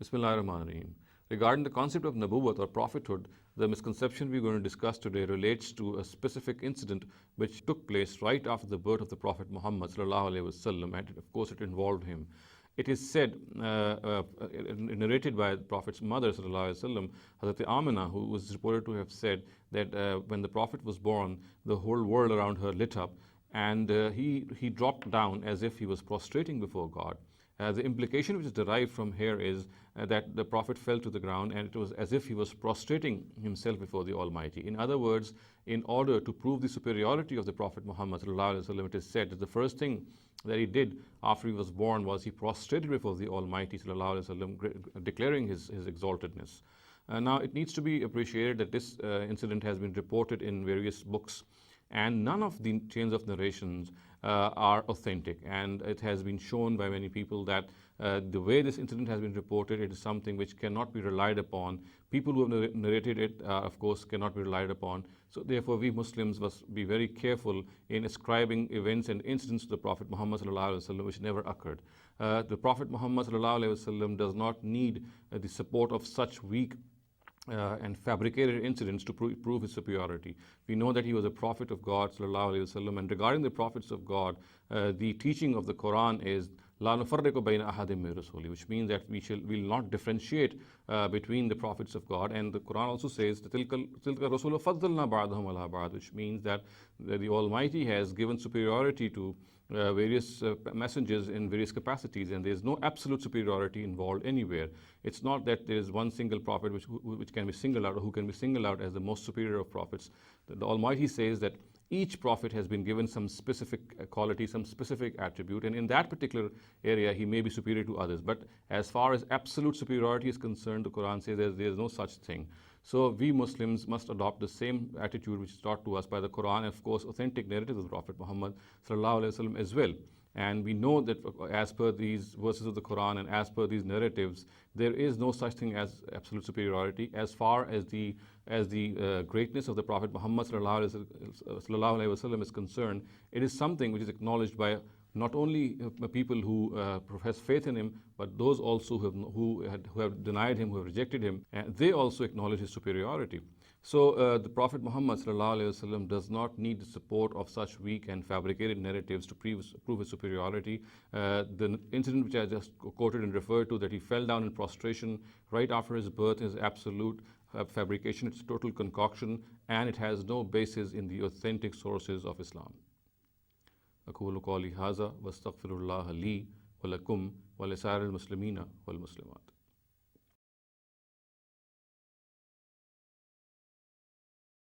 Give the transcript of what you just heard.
Bismillahirrahmanirrahim. Regarding the concept of Nabuwwat or prophethood, the misconception we're going to discuss today relates to a specific incident which took place right after the birth of the Prophet Muhammad ﷺ, and of course it involved him. It is said, narrated by the Prophet's mother ﷺ, Hazrat Amina, who was reported to have said that when the Prophet was born, the whole world around her lit up, and he dropped down as if he was prostrating before God. The implication which is derived from here is that the Prophet fell to the ground and it was as if he was prostrating himself before the Almighty. In other words, in order to prove the superiority of the Prophet Muhammad ﷺ, it is said that the first thing that he did after he was born was he prostrated before the Almighty ﷺ, declaring his exaltedness. Now, it needs to be appreciated that this incident has been reported in various books, and none of the chains of narrations are authentic, and it has been shown by many people that the way this incident has been reported, it is something which cannot be relied upon. People who have narrated it, of course, cannot be relied upon. So therefore, we Muslims must be very careful in ascribing events and incidents to the Prophet Muhammad ﷺ which never occurred. The Prophet Muhammad ﷺ does not need the support of such weak and fabricated incidents to prove his superiority. We know that he was a prophet of God ﷺ, and regarding the prophets of God, the teaching of the Quran is La nufarriqu bayna ahadin min rusuli, which means that we will not differentiate between the prophets of God. And the Quran also says tilka rasulu faddalna ba'dahum ala ba'd, which means that the Almighty has given superiority to various messengers in various capacities, and there is no absolute superiority involved anywhere. It's not that there is one single prophet which can be singled out, or who can be singled out as the most superior of prophets. The Almighty says that each prophet has been given some specific quality, some specific attribute, and in that particular area he may be superior to others. But as far as absolute superiority is concerned, the Quran says there is no such thing. So we Muslims must adopt the same attitude which is taught to us by the Quran, and of course authentic narratives of the Prophet Muhammad ﷺ as well. And we know that as per these verses of the Quran and as per these narratives, there is no such thing as absolute superiority. As far as the greatness of the Prophet Muhammad ﷺ is concerned, it is something which is acknowledged by not only people who profess faith in him, but those also who have denied him, who have rejected him, and they also acknowledge his superiority. So the Prophet Muhammad ﷺ does not need the support of such weak and fabricated narratives to prove his superiority. The incident which I just quoted and referred to, that he fell down in prostration right after his birth, is absolute fabrication. It's total concoction, and it has no basis in the authentic sources of Islam. أقول قولي هذا واستغفر الله لي ولكم ولسائر المسلمين والمسلمات.